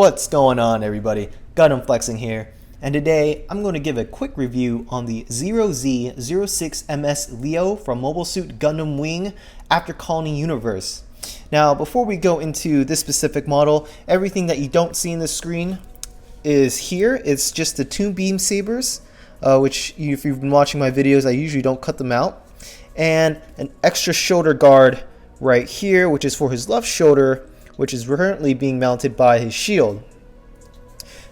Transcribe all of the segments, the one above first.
What's going on, everybody? Gundam Flexing here, and today I'm going to give a quick review on the OZ-06MS Leo from Mobile Suit Gundam Wing After Colony Universe. Now, before we go into this specific model, everything that you don't see in the screen is here. It's just the two beam sabers, which if you've been watching my videos, I usually don't cut them out, and an extra shoulder guard right here, which is for his left shoulder, which is currently being mounted by his shield.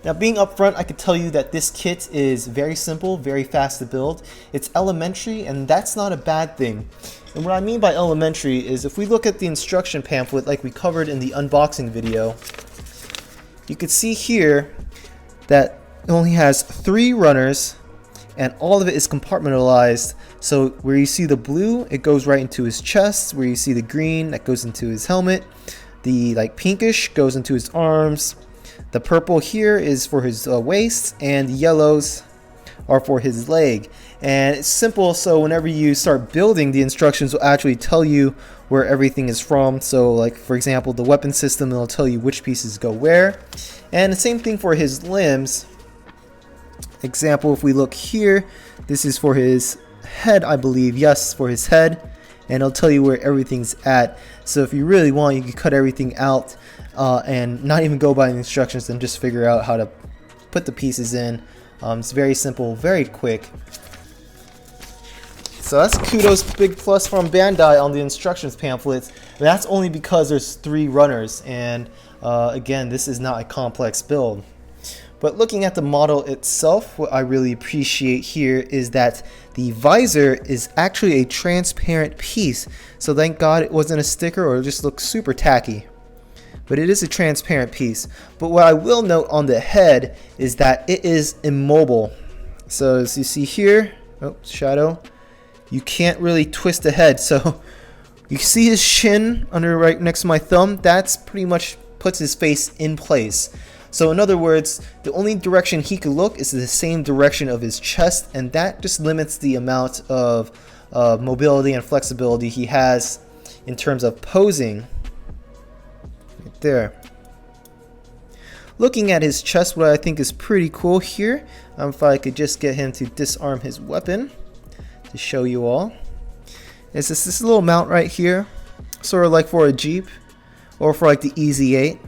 Now, being up front, I could tell you that this kit is very simple, very fast to build. It's elementary, and that's not a bad thing. And what I mean by elementary is if we look at the instruction pamphlet like we covered in the unboxing video, you can see here that it only has 3 runners, and all of it is compartmentalized. So where you see the blue, it goes right into his chest. Where you see the green, that goes into his helmet. The pinkish goes into his arms. The purple here is for his waist, and the yellows are for his leg. And it's simple, so whenever you start building, the instructions will actually tell you where everything is from. So like, for example, the weapon system, it'll tell you which pieces go where. And the same thing for his limbs. Example, if we look here, this is for his head, I believe. Yes, for his head. And it'll tell you where everything's at. So if you really want, you can cut everything out and not even go by the instructions, and just figure out how to put the pieces in. It's very simple, very quick. So that's kudos, big plus from Bandai on the instructions pamphlets. And that's only because there's 3 runners, and again, this is not a complex build. But looking at the model itself, what I really appreciate here is that the visor is actually a transparent piece. So thank God it wasn't a sticker, or it just looks super tacky. But it is a transparent piece. But what I will note on the head is that it is immobile. So as you see here, oh, shadow, you can't really twist the head. So you see his shin under right next to my thumb. That's pretty much puts his face in place. So in other words, the only direction he could look is the same direction of his chest, and that just limits the amount of mobility and flexibility he has in terms of posing. Right there. Looking at his chest, what I think is pretty cool here, if I could just get him to disarm his weapon to show you all, is this little mount right here, sort of like for a Jeep or for like the EZ-8.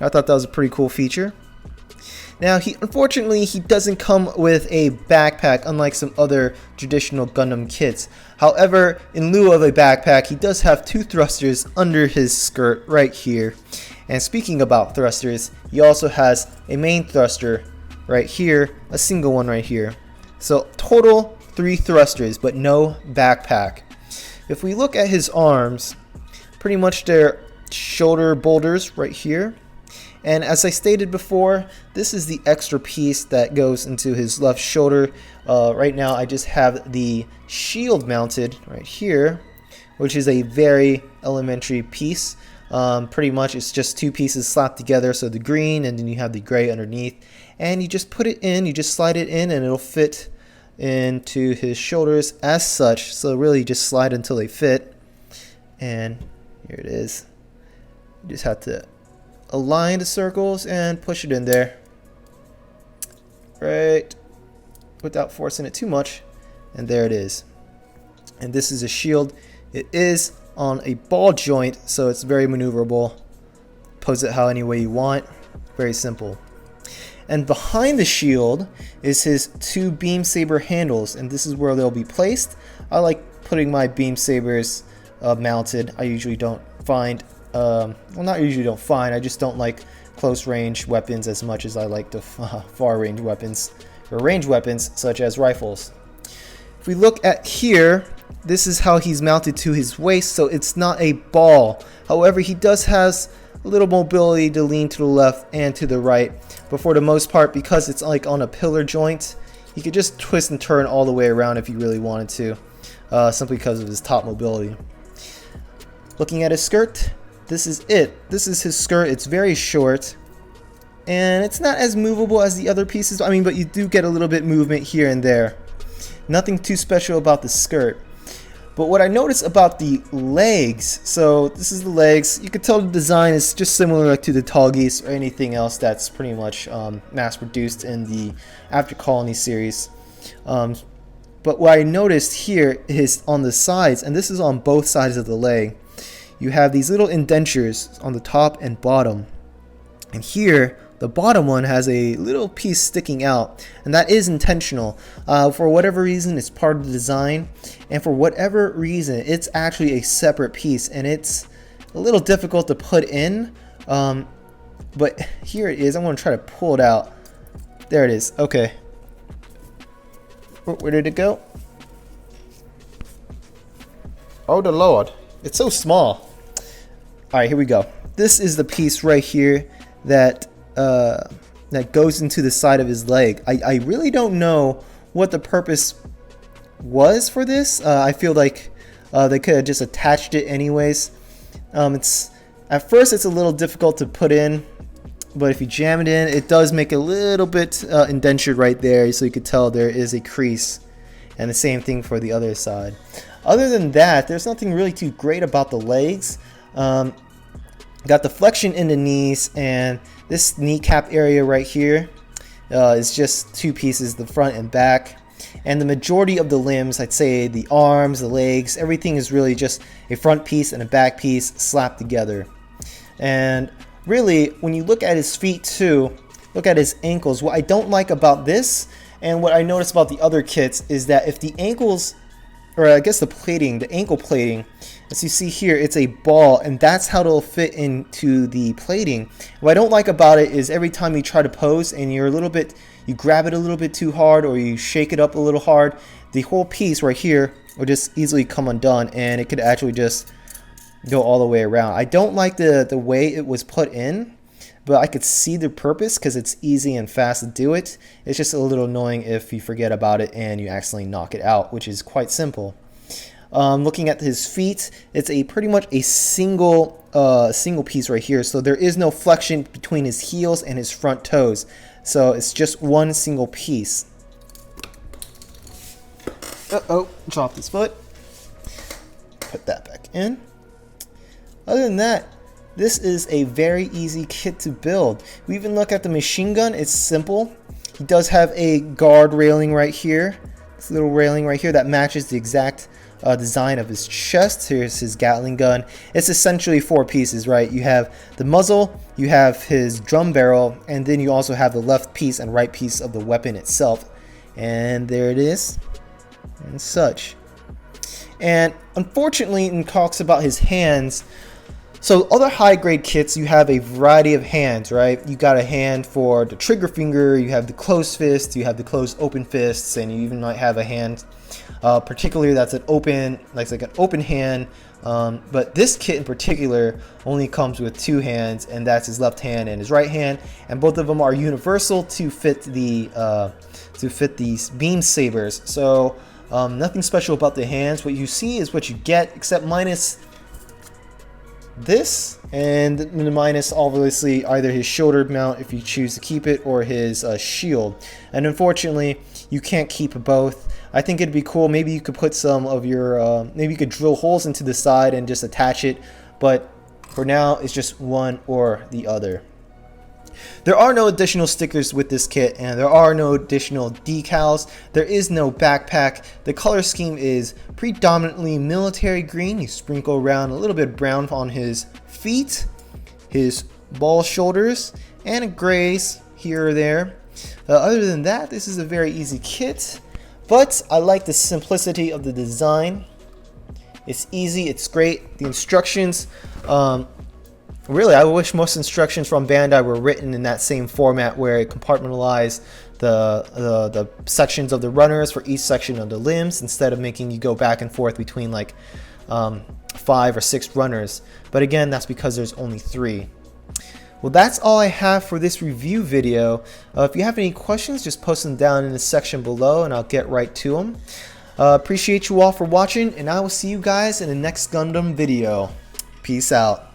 I thought that was a pretty cool feature. Now, unfortunately, he doesn't come with a backpack, unlike some other traditional Gundam kits. However, in lieu of a backpack, he does have 2 thrusters under his skirt right here. And speaking about thrusters, he also has a main thruster right here, a single one right here. So total 3 thrusters, but no backpack. If we look at his arms, pretty much they're shoulder boulders right here. And as I stated before, this is the extra piece that goes into his left shoulder. Right now I just have the shield mounted right here, which is a very elementary piece. Pretty much it's just 2 pieces slapped together, so the green and then you have the gray underneath. And you just put it in, you just slide it in, and it'll fit into his shoulders as such. So really just slide until they fit. And here it is. You just have to align the circles and push it in there, right, without forcing it too much, and there it is. And this is a shield. It is on a ball joint, so it's very maneuverable. Pose it how any way you want. Very simple. And behind the shield is his 2 beam saber handles, and this is where they'll be placed. I like putting my beam sabers mounted. I usually don't find well, not usually don't find, I just don't like close range weapons as much as I like the far range weapons, or range weapons such as rifles. If we look at here, this is how he's mounted to his waist, so it's not a ball. However, he does has a little mobility to lean to the left and to the right, but for the most part, because it's like on a pillar joint, he could just twist and turn all the way around if he really wanted to, simply because of his top mobility. Looking at his skirt, this is it. This is his skirt. It's very short, and it's not as movable as the other pieces. I mean, but you do get a little bit movement here and there. Nothing too special about the skirt. But what I noticed about the legs, so this is the legs, you can tell the design is just similar to the Tallgeese or anything else that's pretty much mass produced in the After Colony series. But what I noticed here is on the sides, and this is on both sides of the leg, you have these little indentures on the top and bottom. And here, the bottom one has a little piece sticking out, and that is intentional. For whatever reason, it's part of the design, and for whatever reason, it's actually a separate piece, and it's a little difficult to put in. But here it is. I'm going to try to pull it out. There it is. Okay. Where did it go? Oh, the Lord. It's so small. Alright, here we go. This is the piece right here that goes into the side of his leg. I really don't know what the purpose was for this. I feel like they could have just attached it anyways. At first it's a little difficult to put in, but if you jam it in, it does make a little bit indentured right there, so you could tell there is a crease. And the same thing for the other side. Other than that, there's nothing really too great about the legs. Got the flexion in the knees, and this kneecap area right here is just two pieces, the front and back. And the majority of the limbs, I'd say the arms, the legs, everything is really just a front piece and a back piece slapped together. And really, when you look at his feet too, look at his ankles. What I don't like about this, and what I noticed about the other kits, is that if the ankles, or I guess the plating, the ankle plating, as you see here, it's a ball, and that's how it'll fit into the plating. What I don't like about it is every time you try to pose and you grab it a little bit too hard, or you shake it up a little hard, the whole piece right here will just easily come undone, and it could actually just go all the way around. I don't like the way it was put in, but I could see the purpose because it's easy and fast to do it. It's just a little annoying if you forget about it and you accidentally knock it out, which is quite simple. Looking at his feet, it's pretty much a single piece right here, so there is no flexion between his heels and his front toes, so it's just one single piece. Dropped his foot. Put that back in. Other than that, this is a very easy kit to build. We even look at the machine gun. It's simple. He does have a guard railing right here. This little railing right here that matches the exact design of his chest. Here's his Gatling gun. It's essentially four pieces, right? You have the muzzle, you have his drum barrel, and then you also have the left piece and right piece of the weapon itself. And there it is, and such. And unfortunately, it talks about his hands. So other high grade kits, you have a variety of hands, right? You got a hand for the trigger finger, you have the closed fist, you have the closed open fists, and you even might have a hand particularly that's an open, like an open hand. But this kit in particular only comes with two hands, and that's his left hand and his right hand, and both of them are universal to fit these beam sabers. So nothing special about the hands. What you see is what you get, except minus this, and minus obviously either his shoulder mount if you choose to keep it, or his shield. And unfortunately, you can't keep both. I think it'd be cool. Maybe you could put some of your, maybe you could drill holes into the side and just attach it. But for now, it's just one or the other. There are no additional stickers with this kit, and there are no additional decals. There is no backpack. The color scheme is predominantly military green. You sprinkle around a little bit of brown on his feet, his ball shoulders, and grays here or there. Other than that, this is a very easy kit, but I like the simplicity of the design. It's easy, it's great. The instructions, really, I wish most instructions from Bandai were written in that same format where it compartmentalized the sections of the runners for each section of the limbs, instead of making you go back and forth between like 5 or 6 runners. But again, that's because there's only 3. Well, that's all I have for this review video. If you have any questions, just post them down in the section below and I'll get right to them. Appreciate you all for watching, and I will see you guys in the next Gundam video. Peace out.